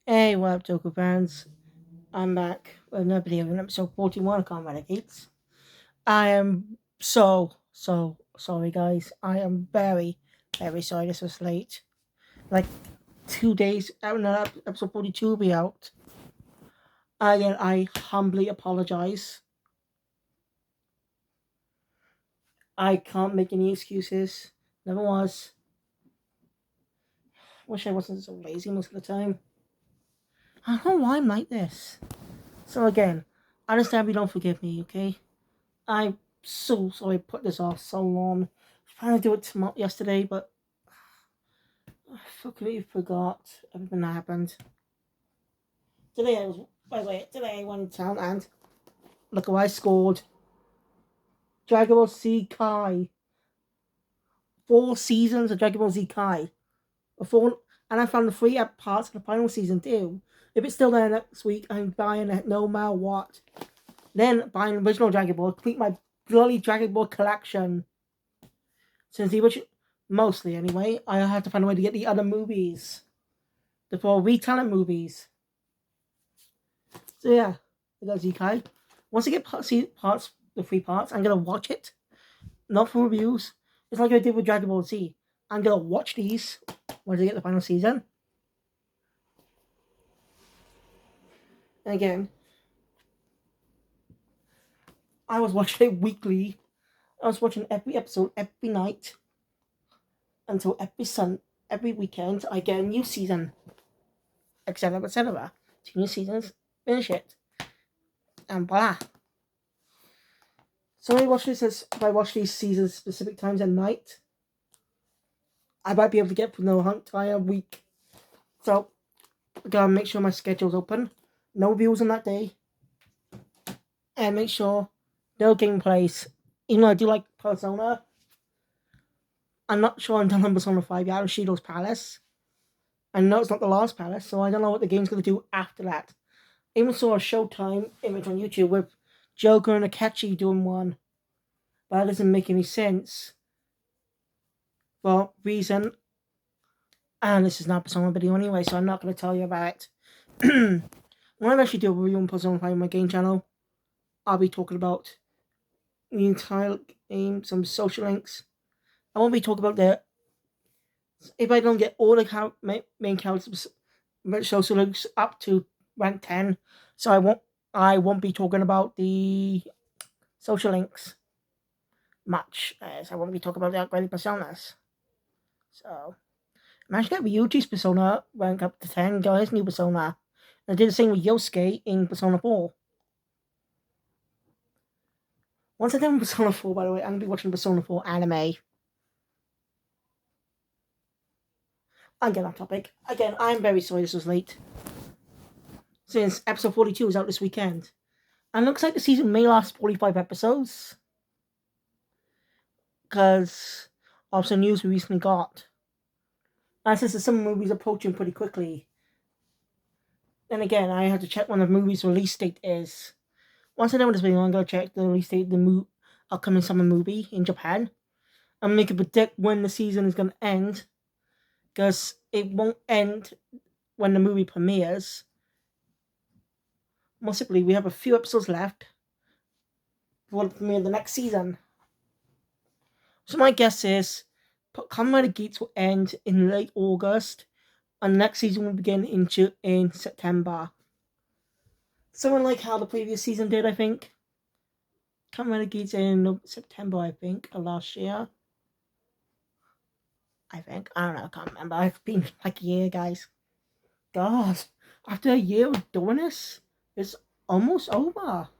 Hey, what up, Joker fans? I'm back with another video in episode 41 of Kamen Geats. I am so sorry, guys. I am very sorry this was late. Like 2 days out now, episode 42 will be out. Again, I humbly apologize. I can't make any excuses. Never was. Wish I wasn't so lazy most of the time. I don't know why I'm like this. So again, I understand if you don't forgive me, okay? I'm so sorry I put this off so long. I was trying to do it yesterday, but I fucking forgot everything that happened. Today I went to town and look what I scored. Dragon Ball Z Kai. 4 seasons of Dragon Ball Z Kai. Before, and I found the three parts of the final season too. If it's still there next week, I'm buying it no matter what. Then buying the original Dragon Ball, complete my bloody Dragon Ball collection. Since the original, mostly anyway, I have to find a way to get the other movies. The four retelling movies. So yeah, I got Zekai. Once I get the three parts, I'm gonna watch it. Not for reviews. It's like I did with Dragon Ball Z. I'm gonna watch these once I get the final season. And again, I was watching it weekly. I was watching every episode every night until every weekend I get a new season, etc. etc. 2 new seasons, finish it, and blah. So if I watch these seasons specific times at night, I might be able to get for the entire week. So I gotta make sure my schedule's open. No views on that day. And make sure no gameplays. Even though I do like Persona, I'm not sure I'm done on Persona 5 yet. Shido's Palace. I know it's not the last palace, so I don't know what the game's gonna do after that. I even saw a Showtime image on YouTube with Joker and Akechi doing one. But that doesn't make any sense. For reason, and this is not Persona video anyway, so I'm not going to tell you about it. When I actually do a review on Persona 5 on my game channel, I'll be talking about the entire game, some social links. I won't be talking about the, if I don't get all the main characters social links up to rank 10, so I won't be talking about the social links much, as I won't be talking about the upgraded personas. So managed to get Ryuji's persona rank up to 10, got his new persona. And I did the same with Yosuke in Persona 4. Once I'm done with Persona 4, by the way, I'm going to be watching Persona 4 anime. I'm getting off topic. Again, I'm very sorry this was late. Since episode 42 is out this weekend. And it looks like the season may last 45 episodes. Because of some news we recently got. And since the summer movie's approaching pretty quickly. Then again, I have to check when the movie's release date is. Once I know this video, I'm going to check the release date of the upcoming summer movie in Japan. I'm going to predict when the season is going to end. Because it won't end when the movie premieres. Most simply, we have a few episodes left for the premiere of the next season. So my guess is Kamen Geats will end in late August. And the next season will begin in September. Something like how the previous season did, I think. Kamen Geats in September, I think, of last year. I think. I don't know, I can't remember. I've been like a year, guys. God, after a year of doing this, it's almost over.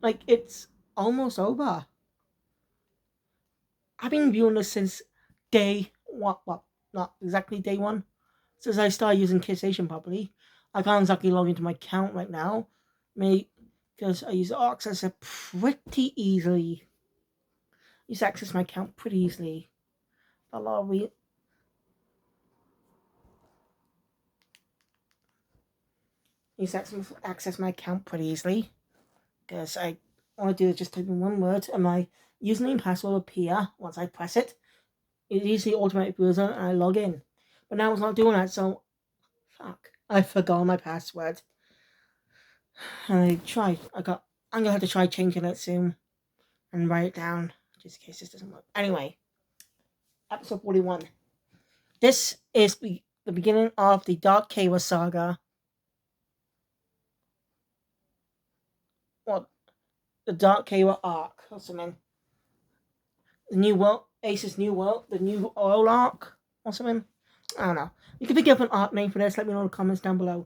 Like, it's almost over. I've been viewing this since day one. Well, not exactly day one. Since I started using KissAsian properly. I can't exactly log into my account right now. Because I use access it pretty easily. I use access my account pretty easily. A lot of use access my account pretty easily. Because all I do is just type in one word and my username and password will appear once I press it. It easily automatic browser and I log in. But now it's not doing that, so fuck. I forgot my password. And I tried. I'm gonna have to try changing it soon and write it down just in case this doesn't work. Anyway, episode 41. This is the beginning of the Dark Kaiba saga. Well, the Dark Kaiba arc or something. The new world, Ace's new world, the new oil arc or something. I don't know. You can think of an arc name for this. Let me know in the comments down below.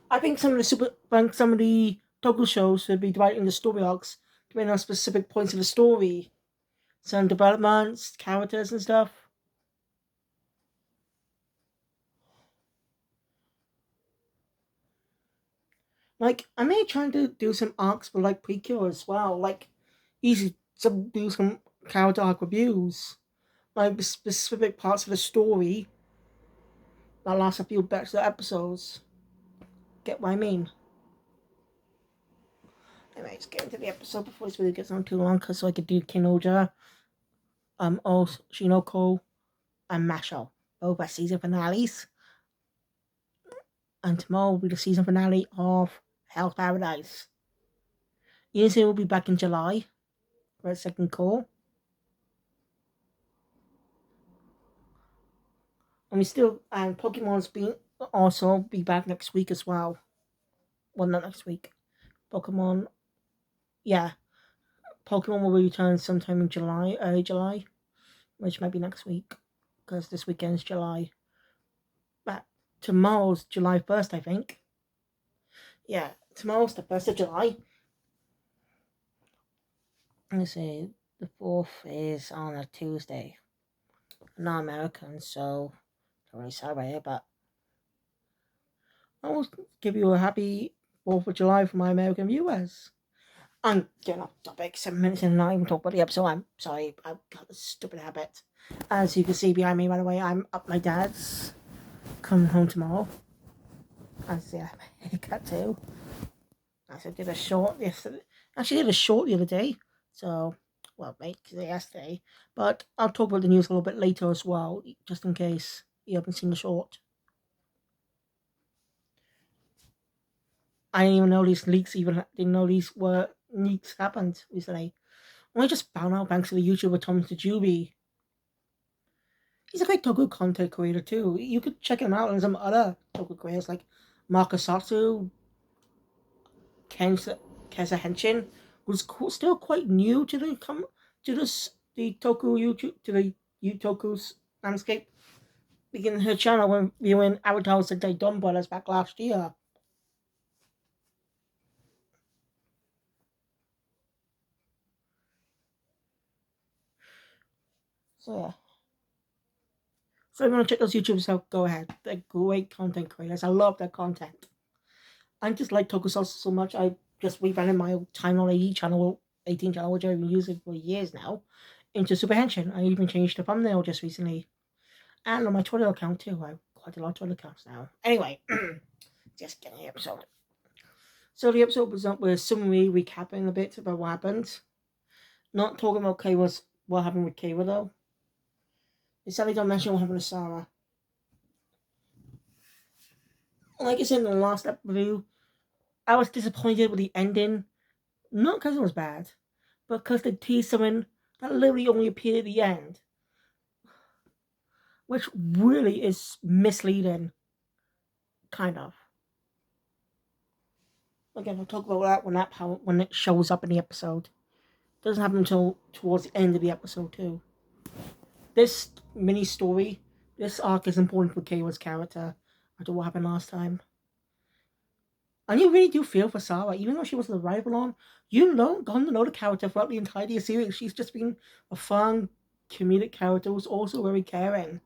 I think some of the Toku shows should be divided into story arcs, depending on specific points of the story, some developments, characters, and stuff. Like I may try to do some arcs for like Precure as well. Like easy to do some character arc reviews, like specific parts of the story that last a few better episodes. Get what I mean? Anyway, let's get into the episode before this video gets on too long, cause so I could do Kinoja, Shinoko, and Masho, both are season finales. And tomorrow will be the season finale of Hell's Paradise. Usually will be back in July for a second call. And Pokemon's being also be back next week as well. Well, not next week. Pokemon, yeah, Pokemon will return sometime in July, early July, which might be next week, because this weekend's July. But tomorrow's July 1st, I think. Yeah, tomorrow's the 1st of July. Let's see, the 4th is on a Tuesday. I'm not American, so don't really celebrate it, but I will give you a happy 4th of July for my American viewers. I'm getting off topic 7 minutes in and not even talk about the episode. I'm sorry, I've got this stupid habit. As you can see behind me, by the way, I'm up my dad's. Coming home tomorrow. As I have a haircut too. As I did a short yesterday. Actually, did a short the other day. So, well, yesterday. But I'll talk about the news a little bit later as well, just in case you haven't seen the short. I didn't even know these leaks didn't know these were leaks happened recently. I just found out thanks to the YouTuber Tom Tajubi. He's a great Toku content creator too. You could check him out and some other Toku creators like Makasatsu, Keza Henshin, who's still quite new to the the Toku YouTube to the Toku's landscape. Beginning her channel when viewing Avatar Sentai Dawn Brothers back last year. So yeah. So if you want to check those YouTubers out, go ahead. They're great content creators. I love their content. I just like Tokusatsu so much. I just rebranded my channel, 18 channel, which I've been using for years now, into Super Henshin. I even changed the thumbnail just recently. And on my Twitter account too. I have quite a lot of Twitter accounts now. Anyway, just getting the episode. So the episode was up with summary recapping a bit about what happened. Not talking about what happened with Kaiba though. They sadly don't mention what happened to Sarah. Like I said in the last episode, I was disappointed with the ending. Not because it was bad, but because they teased something that literally only appeared at the end. Which really is misleading. Kind of. Again, I'll talk about that when it shows up in the episode. It doesn't happen until towards the end of the episode too. This mini story, this arc is important for Keiwa's character after what happened last time. And you really do feel for Sarah, even though she was the rival on. Gotten to know the character throughout the entire series. She's just been a fun, comedic character who's also very caring.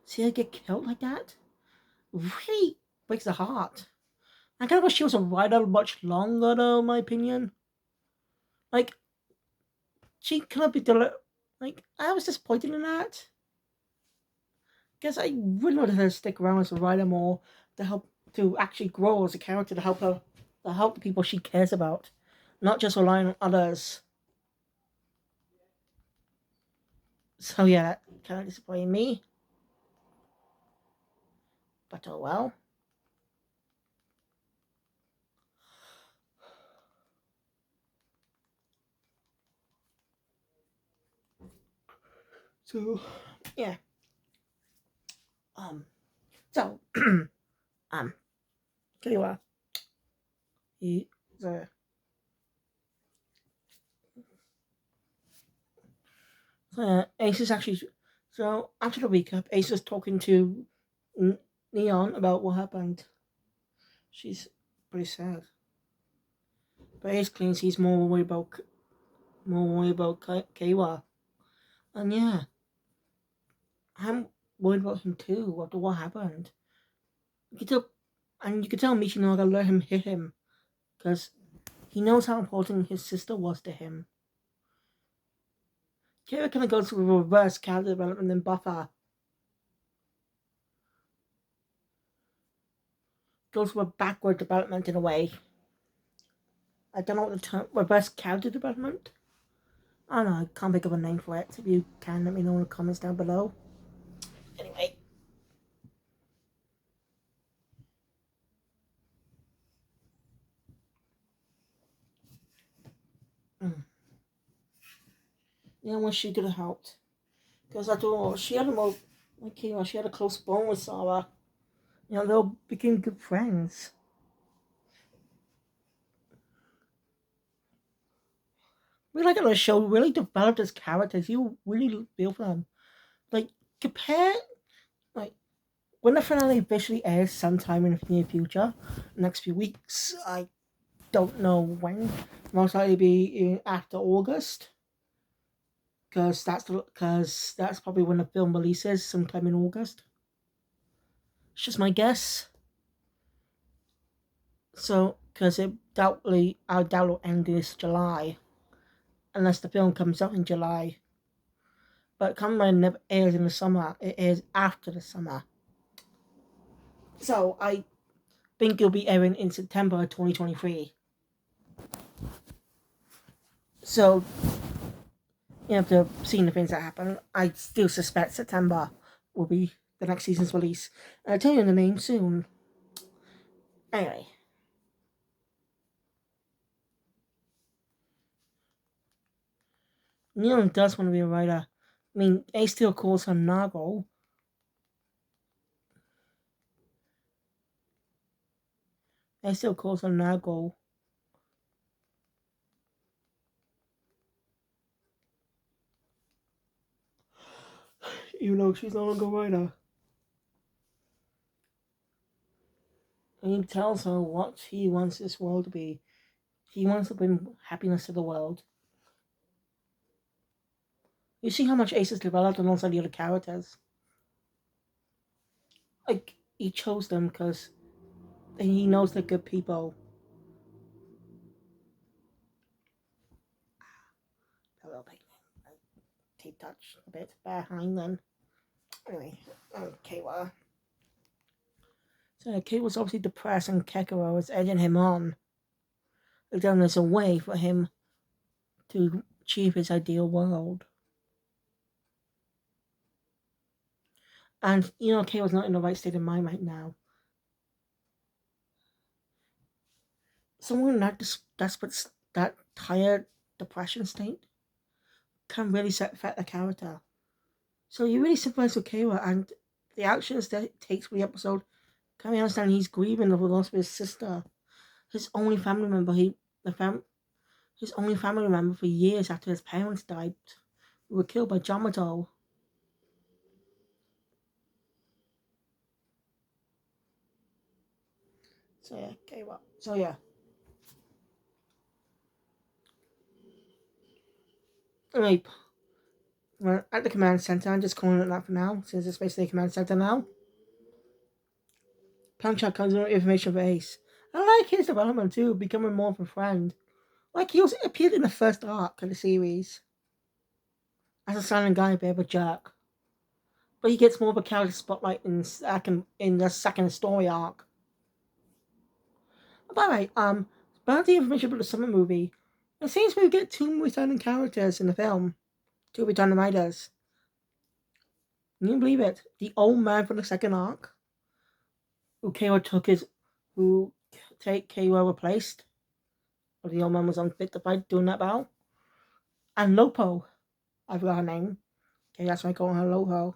See her get killed like that? Really breaks the heart. I kind of wish she was a rider much longer, though, in my opinion. Like, she could be like, I was disappointed in that. Because I really wanted her to stick around as a writer more to actually grow as a character to help the people she cares about, not just relying on others. So yeah, that kind of disappointed me. But oh well. So yeah. Um. So um. Tell you what. He so Ace is actually so after the recap, Ace is talking to Neon about what happened. She's pretty sad, but Ace claims he's more worried about Keiwa. And yeah, I'm worried about him too after what happened. You can tell, and you can tell Michinoga let him hit him because he knows how important his sister was to him. Keiwa kind of goes through a reverse character development than Buffer. Goes through a backward development in a way. I don't know what the term reverse character development. I don't know. I can't think of a name for it. If you can, let me know in the comments down below. Anyway. Mm. Yeah, I wish she could have helped. Because I thought she had a more, like, she had a close bond with Sarah. They all became good friends. Really like the show, really developed his characters. You really feel for them. Like, compare, like, when the finale officially airs sometime in the near future, next few weeks, I don't know when. Most likely be after August. Because that's probably when the film releases, sometime in August. It's just my guess. So, because I doubt it'll end this July, unless the film comes out in July. But Kamen never airs in the summer; it airs after the summer. So I think it'll be airing in September 2023. So after seeing the things that happen, I still suspect September will be the next season's release. And I'll tell you the name soon. Anyway, Neon does want to be a writer. I mean, Ace still calls her Nago. Ace still calls her Nago. Even though she's no longer a writer. And he tells her what he wants this world to be. He wants to bring happiness to the world. You see how much Ace has developed alongside the other characters. Like, he chose them because he knows they're good people. A little bit. Tape touch a bit behind them. Anyway, okay, well. So Kate was obviously depressed and Kekiro was edging him on. Then there's a way for him to achieve his ideal world. And Kate was not in the right state of mind right now. Someone in that desperate, that tired depression state can really affect the character. So you really sympathize with Kira and the actions that it takes for the episode. Can we understand he's grieving over the loss of his sister, his only family member. His only family member for years after his parents died, who were killed by Jamato. So yeah, Kira. So yeah. Anyway, we're at the command center. I'm just calling it that for now, since it's basically a command center now. Planchard comes in with information for Ace. I like his development too, becoming more of a friend. Like he also appeared in the first arc of the series as a silent guy, a bit of a jerk. But he gets more of a character spotlight in the second story arc. By the way, about the information about the summer movie, it seems we get two returning characters in the film, two returning writers. Can you believe it? The old man from the second arc, who Keiwa took his, who Keiwa replaced, or the old man was unfit to fight doing that battle, and Lopo, I forgot her name. Okay, that's why I call her Lopo.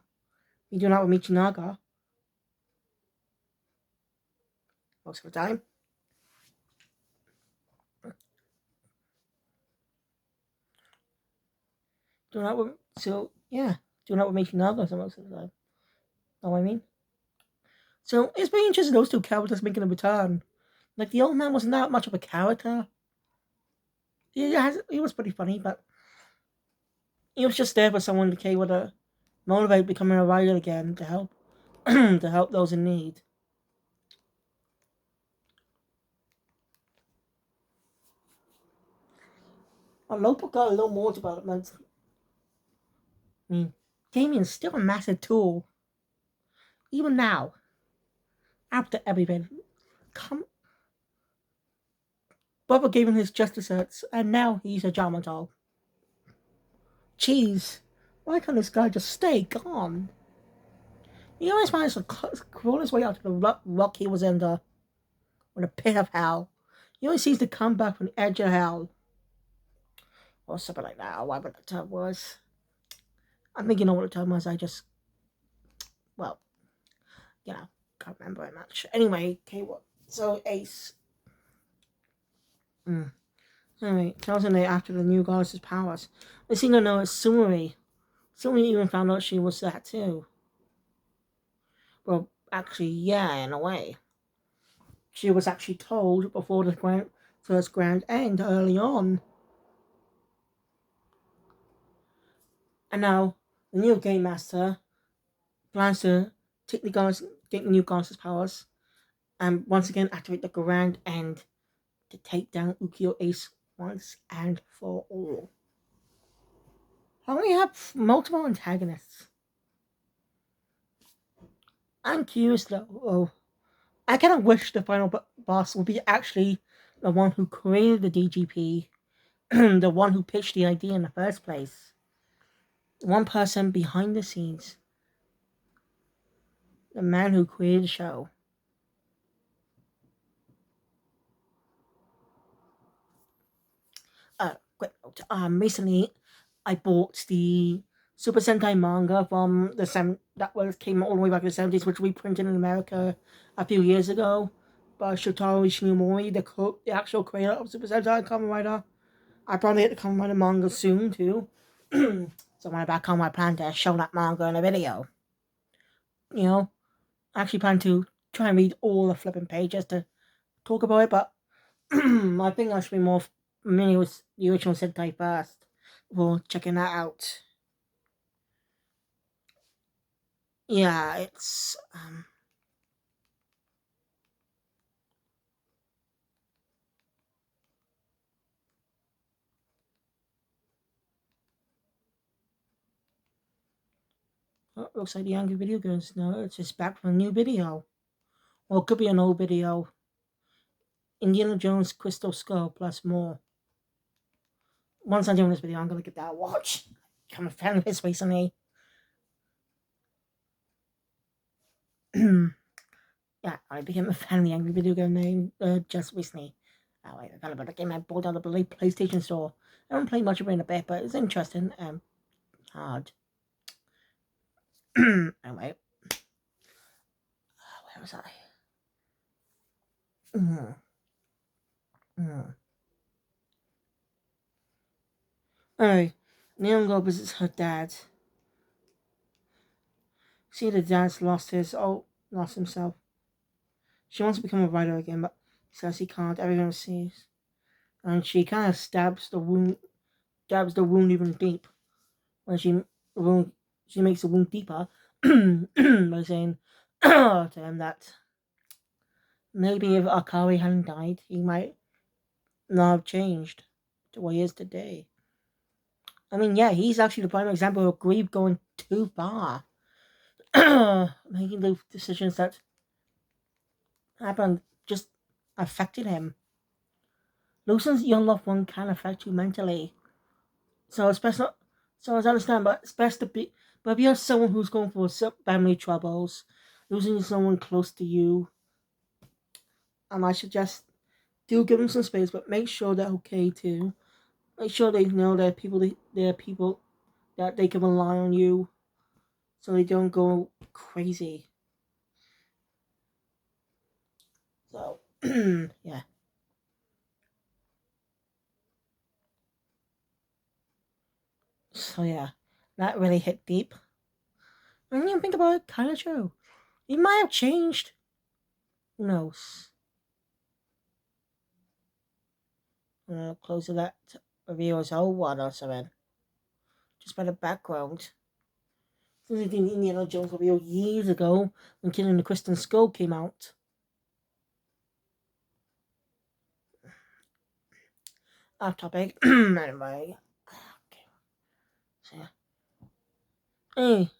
You doing that with Michinaga most of the time. Doing that with doing that with Michinaga most of the time. Know what I mean? So it's very interesting those two characters making a return. Like the old man wasn't that much of a character. He was pretty funny, but he was just there for someone to care to motivate becoming a writer again to help to help those in need. Well, Lopo got a little more development. I mean, Damien's still a massive tool. Even now, after everything. Come Bubba gave him his just desserts, and now he's a Jamato. Jeez, why can't this guy just stay gone? He always managed to crawl his way out of the rock he was in the pit of hell. He always seems to come back from the edge of hell. Or something like that, or whatever the term was. I think you know what the term was, well, can't remember it much. Anyway, okay, what? So, Ace. Anyway, tells him that after the new goddess's powers, they seem to know it's Sumari. Sumari even found out she was that too. Well, actually, yeah, in a way. She was actually told before the first grand end early on. And now, the new Game Master plans to take get the new goddess's powers, and once again activate the grand end to take down Ukyo Ace once and for all. How many have multiple antagonists? I'm curious though. Oh, I kind of wish the final boss would be actually the one who created the DGP, the one who pitched the idea in the first place. One person behind the scenes. The man who created the show. Quick note. Recently, I bought the Super Sentai manga from came all the way back in the 70s, which reprinted in America a few years ago by Shotaro Ishinomori, the actual creator of Super Sentai Kamen Rider. I probably hit the Kamen Rider manga soon too. So when I back home, I plan to show that manga in a video. I actually plan to try and read all the flipping pages to talk about it, but I think I should be more familiar with the original Sentai first before checking that out. Yeah, it's looks like the angry video goes. No, it's just back from a new video. Or it could be an old video. Indiana Jones Crystal Skull plus more. Once I'm doing this video, I'm gonna get that watch. I'm a fan of his recently. Yeah, I became a fan of the angry video game name just recently. Oh wait, I forgot about the game I bought out of the PlayStation Store. I don't play much of it in a bit, but it's interesting and hard. Anyway, where was I? Alright, Neon visits her dad. See, the dad's lost himself. She wants to become a writer again, but says he can't. Everyone sees, and she kind of stabs the wound even deep. When she makes the wound deeper by saying to him that maybe if Akari hadn't died, he might not have changed to what he is today. I mean, yeah, he's actually the prime example of grief going too far. Making the decisions that happened just affected him. Losing your loved one can affect you mentally. So it's best not. So as I understand, but it's best to But if you have someone who's going through family troubles, losing someone close to you, I suggest do give them some space, but make sure they're okay too. Make sure they know they're people that they can rely on you, so they don't go crazy. So yeah. So yeah, that really hit deep. And you think about it, kind of true. He might have changed. Who knows? Close to that review as whole one or something. Just by the background. Since I did Indiana Jones review years ago when Killing the Kristen Skull came out. Off topic. Anyway. Okay. So yeah. Hey.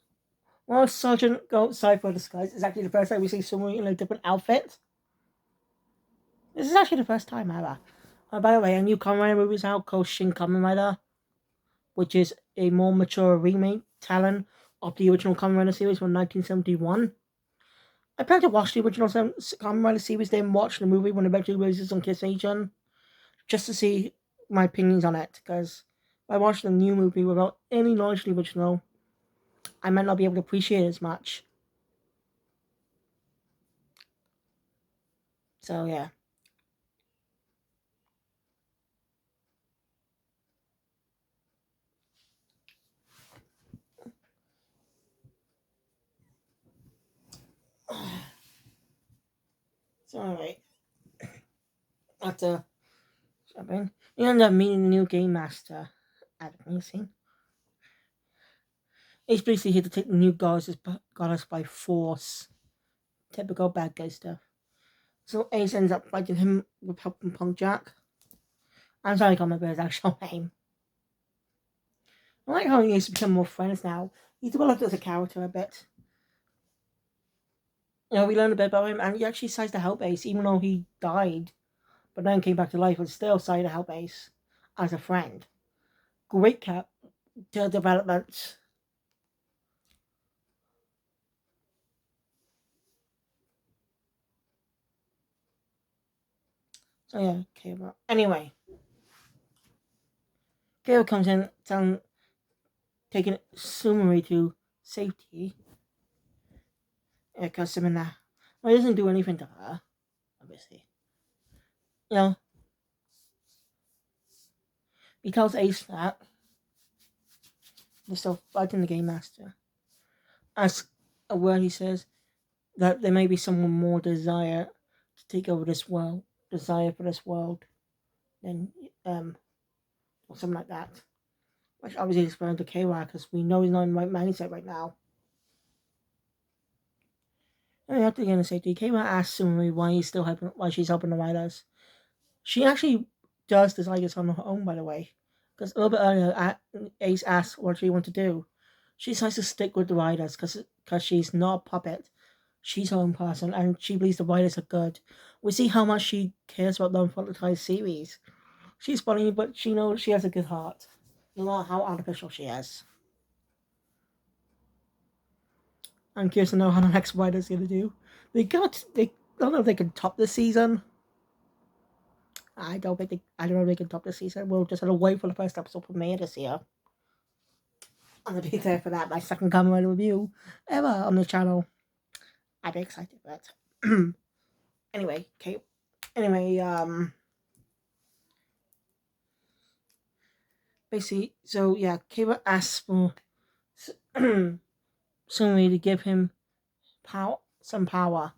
Well, Sergeant Go Cypher disguise is actually the first time we see someone in a different outfit. This is actually the first time ever. By the way, a new Kamen Rider movie is out called Shin Kamen Rider, which is a more mature remake telling of the original Kamen Rider series from 1971. I plan to watch the original Kamen Rider series, then watch the movie when it eventually releases on Kiss Asian, just to see my opinions on it. Because if I watch the new movie without any knowledge of the original, I might not be able to appreciate it as much. So yeah. So alright. After shopping, you end up meeting the new game master at the scene. He's basically here to take the new goddess by force. Typical bad guy stuff. So Ace ends up fighting him with helping Punk Jack. I'm sorry, I can't remember his actual name. I like how he needs to become more friends now. He's developed as a character a bit. We learned a bit about him, and he actually decides to help Ace, even though he died, but then came back to life and still decided to help Ace as a friend. Great character development. So yeah, Kira. Anyway, Kira comes in, taking Sumari to safety. Because Samina, well, he doesn't do anything to her, obviously. You know, he tells Ace that they're still fighting the Game Master. As a word, he says that there may be someone more desire to take over this world, desire for this world, than or something like that. Which obviously is referring to K-Rock, because we know he's not in the right mindset right now. And after the end of safety, K-Rock asks Sumari why she's helping the writers. She actually does decide this on her own, by the way. Because a little bit earlier, Ace asks what she wants to do. She decides to stick with the writers because she's not a puppet. She's her own person, and she believes the writers are good. We see how much she cares about them for the entire series. She's funny, but she knows she has a good heart, no matter how artificial she is. I'm curious to know how the next writer's gonna do. They don't know if they can top this season. I don't know if they can top this season. We'll just have to wait for the first episode premiere this year. I'm gonna be there for that. My second Kamen Rider review ever on the channel. I'd be excited for that. Anyway, okay. Anyway, basically, so yeah, Kira asks for somebody to give him some power,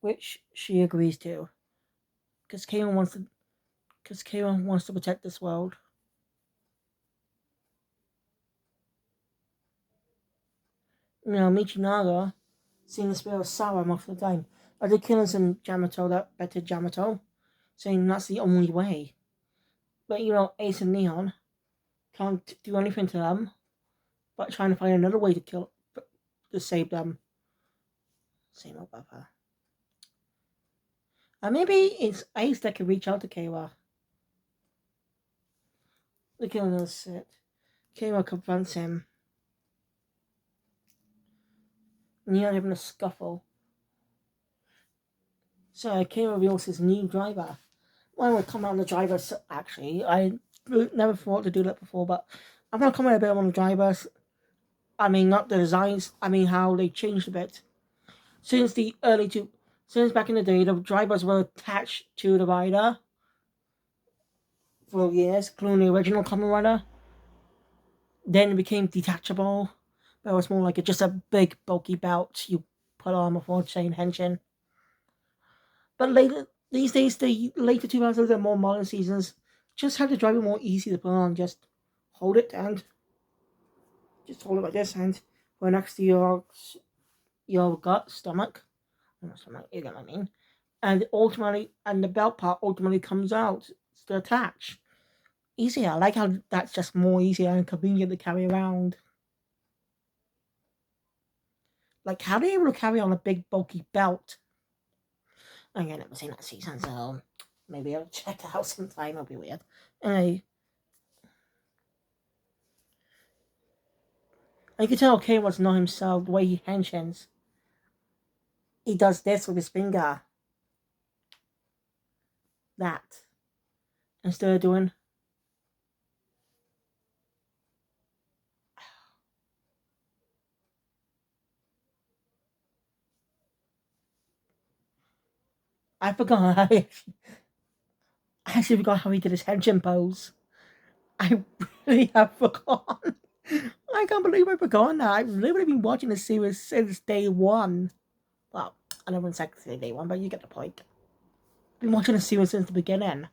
which she agrees to, because Kira wants to protect this world. Michinaga seeing the spirit of sorrow most of the time. But they're killing some Yamato that better Yamato, saying that's the only way. But Ace and Neon can't do anything to them, but trying to find another way to save them. Same old Papa. And maybe it's Ace that can reach out to Kayla. The killing is it. Kayla confronts him. near having a scuffle. So Kira reveals his new driver. Well, we'll comment on the drivers, actually. I never thought to do that before, but I'm going to comment a bit on the drivers. I mean, not the designs, I mean how they changed a bit. Since back in the day, the drivers were attached to the rider for years, including the original Kamen Rider. Then it became detachable. But it was more like just a big, bulky belt you put on before chain henshin. But these days, the later 2000s and more modern seasons just had the driver more easy to put on. Just hold it and just hold it like this and go next to your gut, stomach. Not stomach, you get what I mean. And the belt part ultimately comes out to attach. Easier. I like how that's just more easier and convenient to carry around. Like, how are they able to carry on a big bulky belt? Again, I've never seen that season, so maybe I'll check it out sometime. It'll be weird. Anyway, you can tell K was not himself the way he henshins. He does this with his finger. That. Instead of doing. I forgot how he. I actually forgot how he did his henshin pose. I really have forgotten. I can't believe I've forgotten that. I've literally been watching this series since day one. Well, I don't want to say day one, but you get the point. I've been watching the series since the beginning.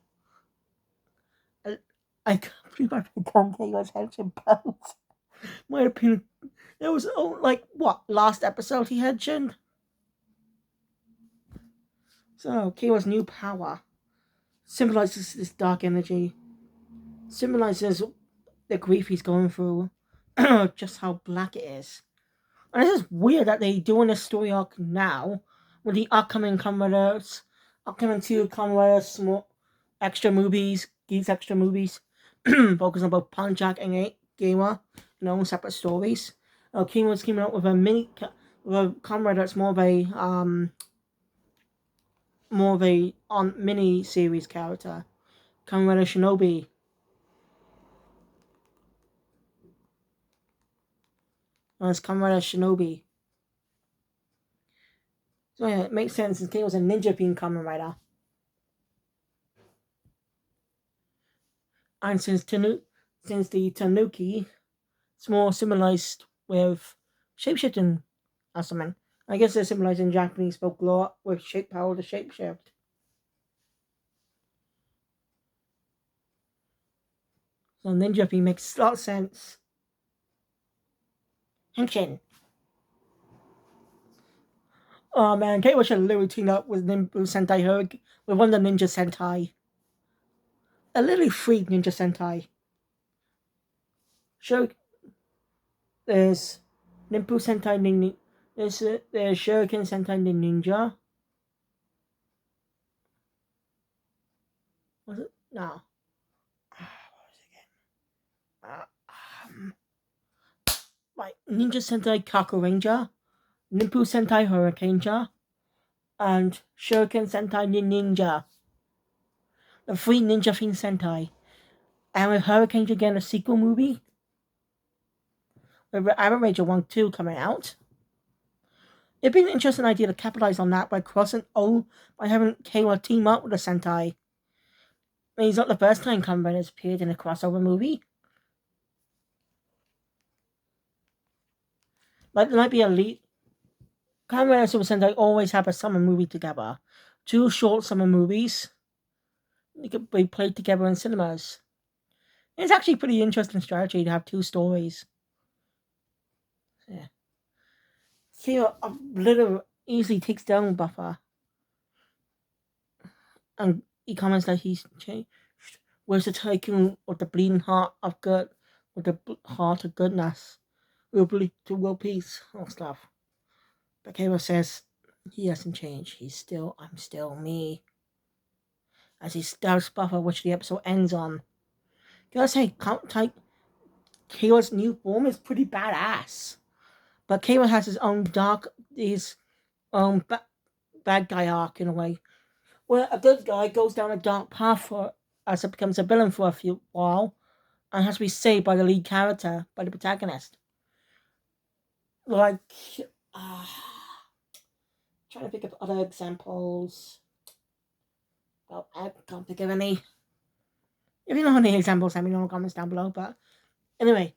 I can't believe I've forgotten Taylor's henshin pose. My opinion, it was last episode he henshined. So Kira's new power symbolizes this dark energy, symbolizes the grief he's going through, just how black it is. And this is weird that they're doing this story arc now, with the upcoming two Kamen small extra movies, Geats extra movies, focusing on both Punjak and Gamer in their own separate stories. Kima's came out with a Kamen that's more of a mini series character, Kamen Rider Shinobi. It's Kamen Rider Shinobi. So yeah, it makes sense since King was a ninja being Kamen Rider. And since the Tanuki, it's more symbolized with shapeshifting or something. I guess they're symbolized in Japanese folklore with shape power to shapeshift. So ninja being makes a lot of sense. Henshin. Oh man, Kate should literally team up with Nimbu Sentai Hurricane with one of the Ninja Sentai. A literally free Ninja Sentai. Sure, there's Nimbu Sentai Ninja. There's Shuriken Sentai Ninja. Was it? No. What was it again? Right, Ninja Sentai Kaku Ranger, Nimbu Sentai Hurricane, and Shuriken Sentai Ninja. The three ninja themed Sentai. And with Hurricane again, a sequel movie. With Iron Ranger 1 2 coming out. It'd be an interesting idea to capitalize on that by having Kayla team up with a Sentai. I mean, he's not the first time Kamen has appeared in a crossover movie. Like, there might be a lead. Kamen and Super Sentai always have a summer movie together. 2 short summer movies. They could be played together in cinemas. It's actually a pretty interesting strategy to have 2 stories. Yeah. Kira literally easily takes down Buffer. And he comments that he's changed. Where's the tycoon with the bleeding heart of good, with the heart of goodness? We'll bleed to world peace, all stuff. But Kira says he hasn't changed. I'm still me. As he stabs Buffer, which the episode ends on. Gotta say, Kira's new form is pretty badass. But Kamen has his own bad guy arc in a way, where a good guy goes down a dark path as it becomes a villain for a few while, and has to be saved by the lead character, by the protagonist. Like, uh, trying to think of other examples. Well, I can't think of any. If you know any examples, let me know in the comments down below. But anyway,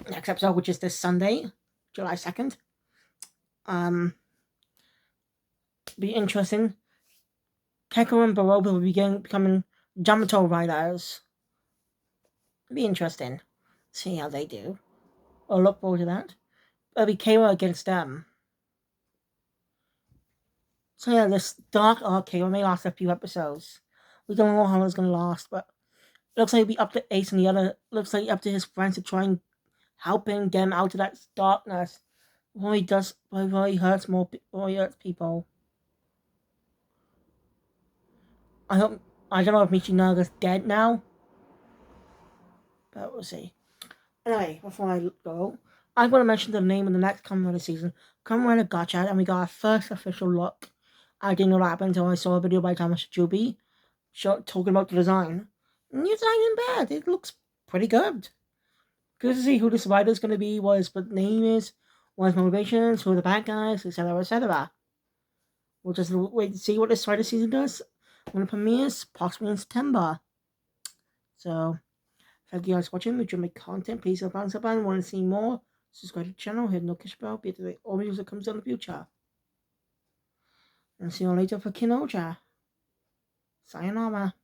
next episode, which is this Sunday, July 2nd, be interesting. Keko and Baroba will begin becoming Yamato riders. Be interesting. See how they do. I'll look forward to that. It'll be Keiwa against them. So yeah, this dark arc Keiwa may last a few episodes. We don't know how long it's gonna last, but it looks like it'll be up to Ace and the other. Looks like up to his friends to try and help him get him out of that darkness. Before he does, before he hurts more, before he hurts people. I don't know if Michinaga's dead now, but we'll see. Anyway, before I go, I want to mention the name of the next Kamen Rider season, Kamen Rider Gotcha, and we got our first official look. I didn't know that happened until I saw a video by Thomas Juby talking about the design. And the design isn't bad. It looks pretty good. Good to see who this rider is going to be, what his name is, what his motivations, who are the bad guys, etc., etc. We'll just wait to see what this rider season does when it premieres, possibly in September. So, thank you guys for watching. If you enjoy my content, please hit the thumbs up button. Want to see more? Subscribe to the channel, hit the notification bell, be it all videos that comes out in the future. And see you later for Kinoja. Sayonara.